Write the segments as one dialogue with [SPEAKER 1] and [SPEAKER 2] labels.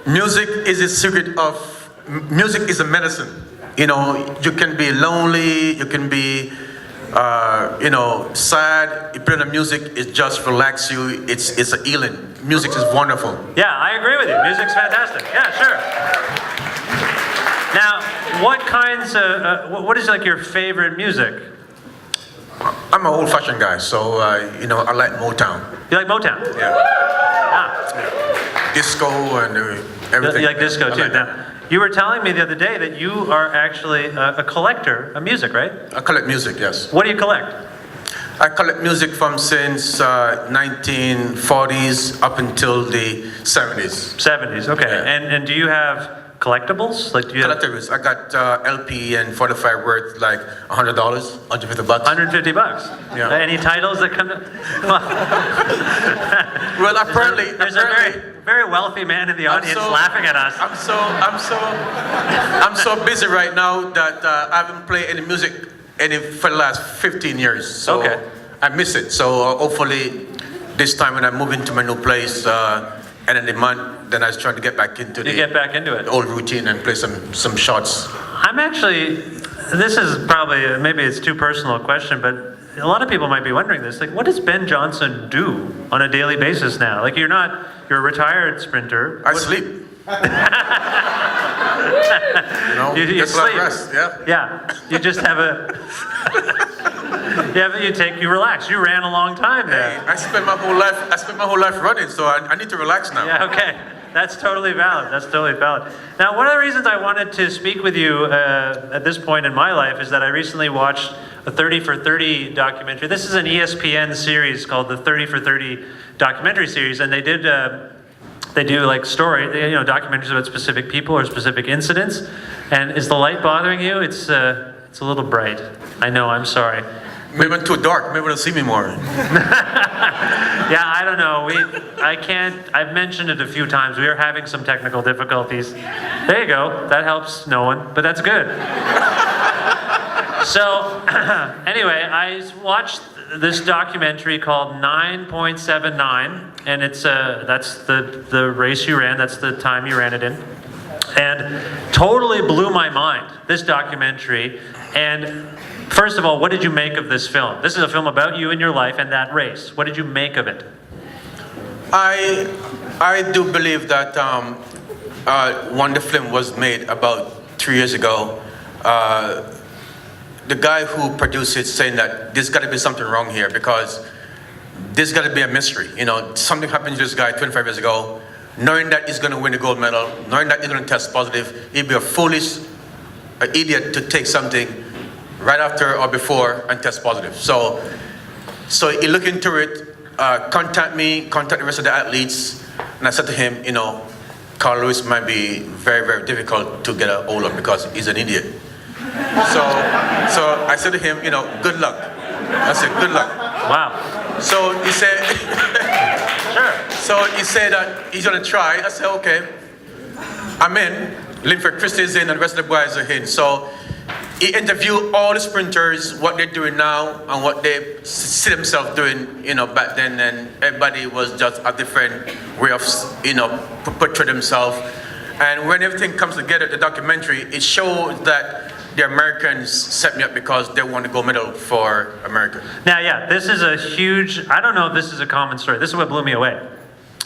[SPEAKER 1] Music is a secret of, music is a medicine. You know, you can be lonely, you can be, sad. You put on music, it just relax you. It's a healing. Music is wonderful.
[SPEAKER 2] Yeah, I agree with you. Music's fantastic. Yeah, sure. Now, what kinds of, what is like your favorite music?
[SPEAKER 1] I'm an old-fashioned guy, so I like Motown.
[SPEAKER 2] You like Motown?
[SPEAKER 1] Yeah.
[SPEAKER 2] Ah.
[SPEAKER 1] Disco and everything.
[SPEAKER 2] You like disco too.
[SPEAKER 1] Like
[SPEAKER 2] Now, you were telling me the other day that you are actually a collector of music, right?
[SPEAKER 1] I collect music, yes.
[SPEAKER 2] What do you collect?
[SPEAKER 1] I collect music from since 1940s up until the 70s.
[SPEAKER 2] 70s, okay.
[SPEAKER 1] Yeah.
[SPEAKER 2] And do you have collectibles? Like, do you have
[SPEAKER 1] Collectibles. I got LP and 45 worth like $100, $150.
[SPEAKER 2] $150?
[SPEAKER 1] Yeah.
[SPEAKER 2] Any titles that come?
[SPEAKER 1] Well, apparently,
[SPEAKER 2] There's a very wealthy man in the audience laughing at us.
[SPEAKER 1] I'm so busy right now that I haven't played any music for the last 15 years. So
[SPEAKER 2] Okay.
[SPEAKER 1] I miss it. So hopefully this time when I move into my new place, end of the month, then I was trying to get back into
[SPEAKER 2] Get back into it.
[SPEAKER 1] old routine and play some shots.
[SPEAKER 2] I'm actually, this is probably, maybe it's too personal a question, but a lot of people might be wondering this. Like, what does Ben Johnson do on a daily basis now? Like, you're a retired sprinter.
[SPEAKER 1] I sleep.
[SPEAKER 2] You
[SPEAKER 1] just let
[SPEAKER 2] sleep.
[SPEAKER 1] rest. Yeah.
[SPEAKER 2] Yeah, you just have a, you relax. You ran a long time there.
[SPEAKER 1] I spent my whole life running, so I need to relax now.
[SPEAKER 2] Yeah, okay. That's totally valid. Now, one of the reasons I wanted to speak with you at this point in my life is that I recently watched a 30 for 30 documentary. This is an ESPN series called the 30 for 30 documentary series, and they do like documentaries about specific people or specific incidents. And is the light bothering you? It's a little bright. I know, I'm sorry.
[SPEAKER 1] Maybe I'm too dark. Maybe they'll see me more.
[SPEAKER 2] Yeah, I don't know. I've mentioned it a few times. We are having some technical difficulties. There you go. That helps no one, but that's good. So, anyway, I watched this documentary called 9.79, and that's the race you ran. That's the time you ran it in. And totally blew my mind, this documentary. And first of all, what did you make of this film? This is a film about you and your life and that race. What did you make of it?
[SPEAKER 1] I do believe that when the film was made about 3 years ago, the guy who produced it saying that there's got to be something wrong here because there's got to be a mystery. You know, something happened to this guy 25 years ago. Knowing that he's going to win the gold medal, knowing that he's going to test positive, he'd be a foolish idiot to take something right after or before and test positive. So he looked into it, contact the rest of the athletes, and I said to him, Carl Lewis might be very, very difficult to get a hold of because he's an idiot. So I said to him, good luck. I said, good luck.
[SPEAKER 2] Wow.
[SPEAKER 1] So he said,
[SPEAKER 2] Sure.
[SPEAKER 1] So he said that he's gonna try. I said, okay, I'm in. Linford Christie's in and the rest of the guys are in. So he interviewed all the sprinters, what they're doing now and what they see themselves doing, back then, and everybody was just a different way of, portray themselves. And when everything comes together, the documentary, it shows that the Americans set me up because they won the gold medal for America.
[SPEAKER 2] Now, yeah, this is a huge, I don't know if this is a common story. This is what blew me away.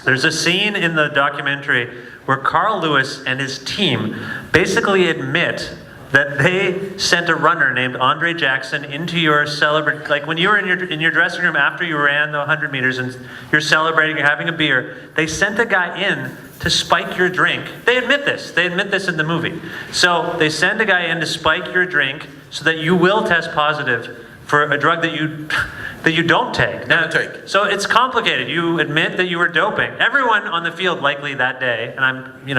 [SPEAKER 2] There's a scene in the documentary where Carl Lewis and his team basically admit that they sent a runner named Andre Jackson into your like when you were in your dressing room after you ran the 100 meters and you're celebrating, you're having a beer, they sent a guy in to spike your drink. They admit this in the movie. So they send a guy in to spike your drink so that you will test positive for a drug that you don't take. Now, so it's complicated. You admit that you were doping. Everyone on the field likely that day, and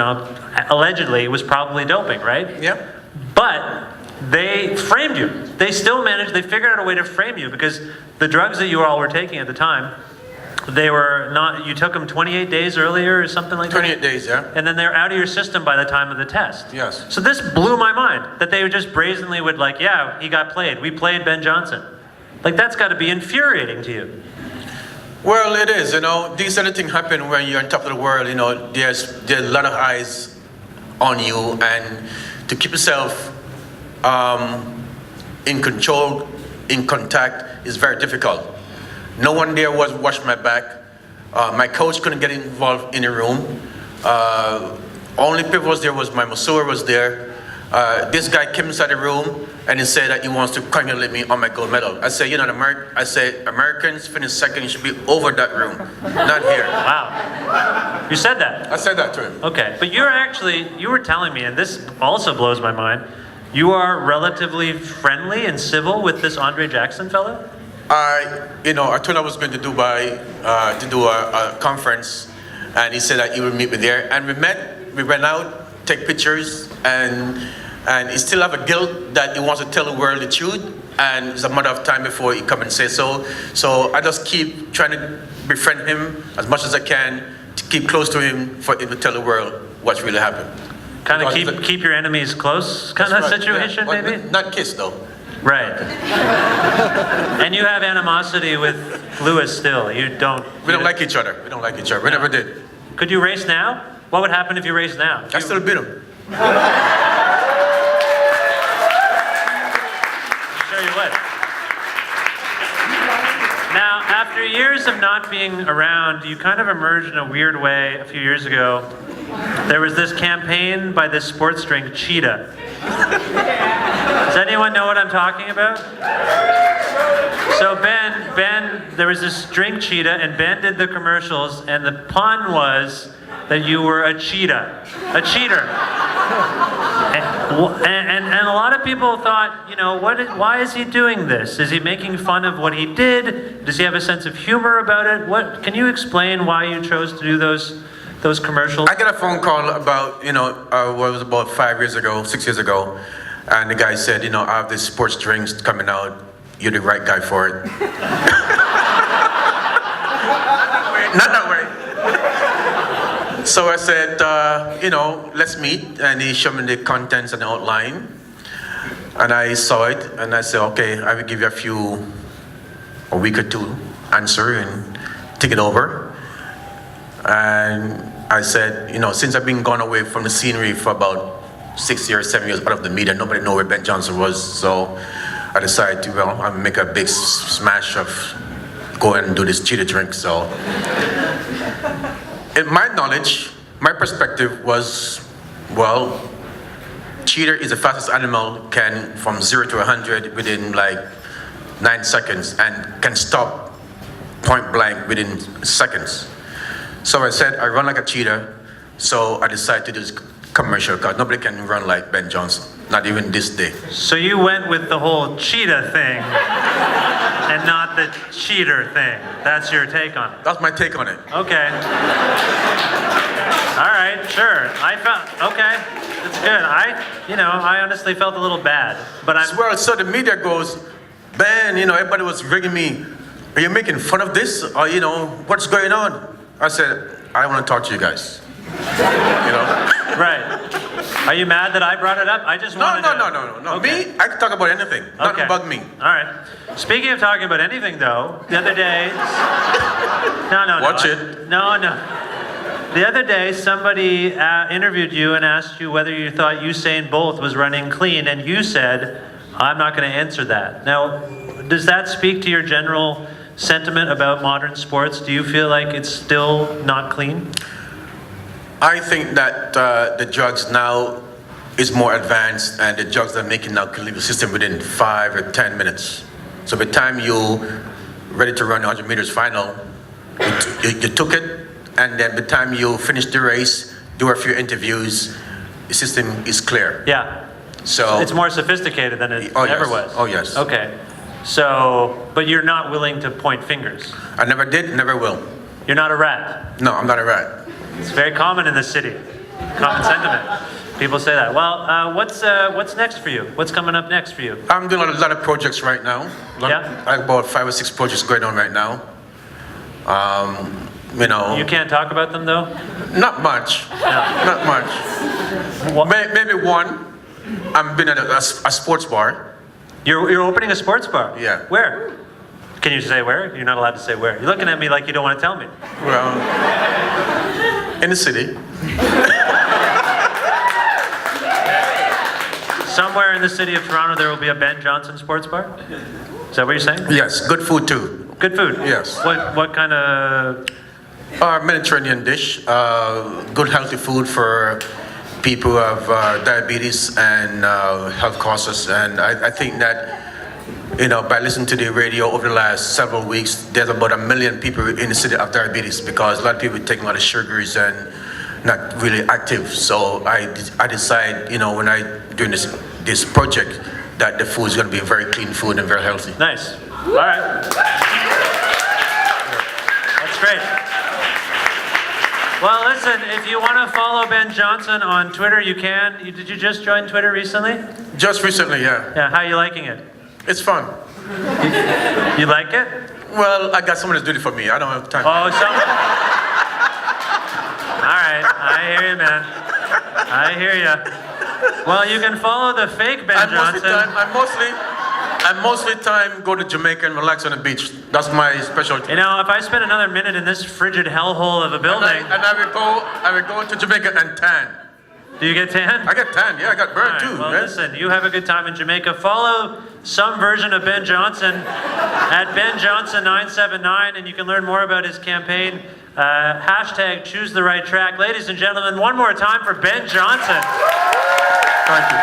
[SPEAKER 2] allegedly was probably doping, right?
[SPEAKER 1] Yep.
[SPEAKER 2] But they framed you. They figured out a way to frame you because the drugs that you all were taking at the time, you took them 28 days earlier or something like that?
[SPEAKER 1] 28 days, yeah.
[SPEAKER 2] And then they're out of your system by the time of the test.
[SPEAKER 1] Yes.
[SPEAKER 2] So this blew my mind, that they just brazenly would yeah, he got played. We played Ben Johnson. Like, that's got to be infuriating to you.
[SPEAKER 1] Well, it is. These sort of things happen when you're on top of the world. There's a lot of eyes on you, and to keep yourself in control, in contact, is very difficult. No one there was watching my back. My coach couldn't get involved in the room. Only people was there was my masseur was there. This guy came inside the room and he said that he wants to congratulate me on my gold medal. I said, Americans finish second, you should be over that room, not here.
[SPEAKER 2] Wow. You said that?
[SPEAKER 1] I said that to him.
[SPEAKER 2] Okay, but you were telling me, and this also blows my mind, you are relatively friendly and civil with this Andre Jackson fellow?
[SPEAKER 1] I told him I was going to Dubai to do a conference, and he said that he would meet me there. And we met, we went out, take pictures, and he still have a guilt that he wants to tell the world the truth, and it's a matter of time before he come and say so. So I just keep trying to befriend him as much as I can, to keep close to him for him to tell the world what's really happened.
[SPEAKER 2] Kind of keep your enemies close kind of situation,
[SPEAKER 1] yeah.
[SPEAKER 2] maybe?
[SPEAKER 1] Not kiss, though.
[SPEAKER 2] Right. And you have animosity with Lewis still. You don't...
[SPEAKER 1] We don't like each other. We don't like each other. We never did.
[SPEAKER 2] Could you race now? What would happen if you raced now?
[SPEAKER 1] I still beat him.
[SPEAKER 2] Sure you would. Now, after years of not being around, you kind of emerged in a weird way a few years ago. There was this campaign by this sports drink, Cheetah. Does anyone know what I'm talking about? So Ben, there was this drink Cheetah, and Ben did the commercials, and the pun was that you were a cheetah, a cheater. And a lot of people thought, why is he doing this? Is he making fun of what he did? Does he have a sense of humor about it? Can you explain why you chose to do those commercials?
[SPEAKER 1] I got a phone call about, what was about 6 years ago, and the guy said, I have this sports drinks coming out. You're the right guy for it. Not that way. So I said, let's meet. And he showed me the contents and the outline. And I saw it, and I said, okay, I will give you a week or two answer and take it over. And I said, since I've been gone away from the scenery for about 6 years, 7 years out of the media, nobody knew where Ben Johnson was. So I decided to, I'll make a big smash of go and do this Cheetah drink. So in my knowledge, my perspective was, Cheetah is the fastest animal, can from 0 to 100 within like 9 seconds, and can stop point blank within seconds. So I said, I run like a cheetah, so I decided to do this commercial, because nobody can run like Ben Johnson, not even this day.
[SPEAKER 2] So you went with the whole cheetah thing, and not the cheater thing. That's your take on it.
[SPEAKER 1] That's my take on it.
[SPEAKER 2] Okay. All right, sure. Okay, that's good. I honestly felt a little bad, but
[SPEAKER 1] Well, so the media goes, Ben, everybody was rigging me. Are you making fun of this? Or, what's going on? I said, I want to talk to you guys.
[SPEAKER 2] Right. Are you mad that I brought it up? I just wanted
[SPEAKER 1] No.
[SPEAKER 2] Okay.
[SPEAKER 1] Me, I can talk about anything. Nothing about me.
[SPEAKER 2] All right. Speaking of talking about anything, though, the other day... No.
[SPEAKER 1] Watch it.
[SPEAKER 2] No. The other day, somebody interviewed you and asked you whether you thought Usain Bolt was running clean, and you said, I'm not going to answer that. Now, does that speak to your general sentiment about modern sports? Do you feel like it's still not clean?
[SPEAKER 1] I think that the drugs now is more advanced, and the drugs they're making now can leave the system within 5 or 10 minutes. So by the time you're ready to run the 100 meters final, you took it, and then by the time you finish the race, do a few interviews, the system is clear.
[SPEAKER 2] Yeah.
[SPEAKER 1] So
[SPEAKER 2] it's more sophisticated than it ever was.
[SPEAKER 1] Oh, yes.
[SPEAKER 2] Okay. So, but you're not willing to point fingers.
[SPEAKER 1] I never did, never will.
[SPEAKER 2] You're not a rat.
[SPEAKER 1] No, I'm not a rat.
[SPEAKER 2] It's very common in this city. Common sentiment. People say that. Well, what's next for you? What's coming up next for you?
[SPEAKER 1] I'm doing a lot of projects right now.
[SPEAKER 2] Yeah?
[SPEAKER 1] I have about 5 or 6 projects going on right now.
[SPEAKER 2] You can't talk about them, though?
[SPEAKER 1] Not much.
[SPEAKER 2] No.
[SPEAKER 1] Not much.
[SPEAKER 2] What?
[SPEAKER 1] Maybe one. I'm been at a sports bar.
[SPEAKER 2] You're opening a sports bar?
[SPEAKER 1] Yeah.
[SPEAKER 2] Where? Can you say where? You're not allowed to say where. You're looking at me like you don't want to tell me.
[SPEAKER 1] Well, in the city.
[SPEAKER 2] Somewhere in the city of Toronto, there will be a Ben Johnson sports bar? Is that what you're saying?
[SPEAKER 1] Yes, good food too.
[SPEAKER 2] Good food?
[SPEAKER 1] Yes.
[SPEAKER 2] What kind of...
[SPEAKER 1] Mediterranean dish, good healthy food for people who have diabetes and health causes. And I think that, by listening to the radio over the last several weeks, there's about 1 million people in the city of diabetes because a lot of people take a lot of sugars and not really active. So I decide, when I doing this project, that the food is going to be very clean food and very healthy.
[SPEAKER 2] Nice. All right. That's great. Well, listen, if you want to follow Ben Johnson on Twitter, you can. Did you just join Twitter recently?
[SPEAKER 1] Just recently, yeah.
[SPEAKER 2] Yeah, how are you liking it?
[SPEAKER 1] It's fun.
[SPEAKER 2] You like it?
[SPEAKER 1] Well, I got someone to do it for me. I don't have time.
[SPEAKER 2] Oh, all right, I hear you, man. I hear you. Well, you can follow the fake Ben Johnson.
[SPEAKER 1] I mostly go to Jamaica and relax on the beach. That's my specialty.
[SPEAKER 2] If I spend another minute in this frigid hellhole of a building...
[SPEAKER 1] I would go to Jamaica and tan.
[SPEAKER 2] Do you get tan?
[SPEAKER 1] I get tan, yeah, I got burned too.
[SPEAKER 2] Well,
[SPEAKER 1] man.
[SPEAKER 2] listen, you have a good time in Jamaica. Follow some version of Ben Johnson at BenJohnson979, and you can learn more about his campaign. Hashtag choose the right track. Ladies and gentlemen, one more time for Ben Johnson.
[SPEAKER 1] Thank you.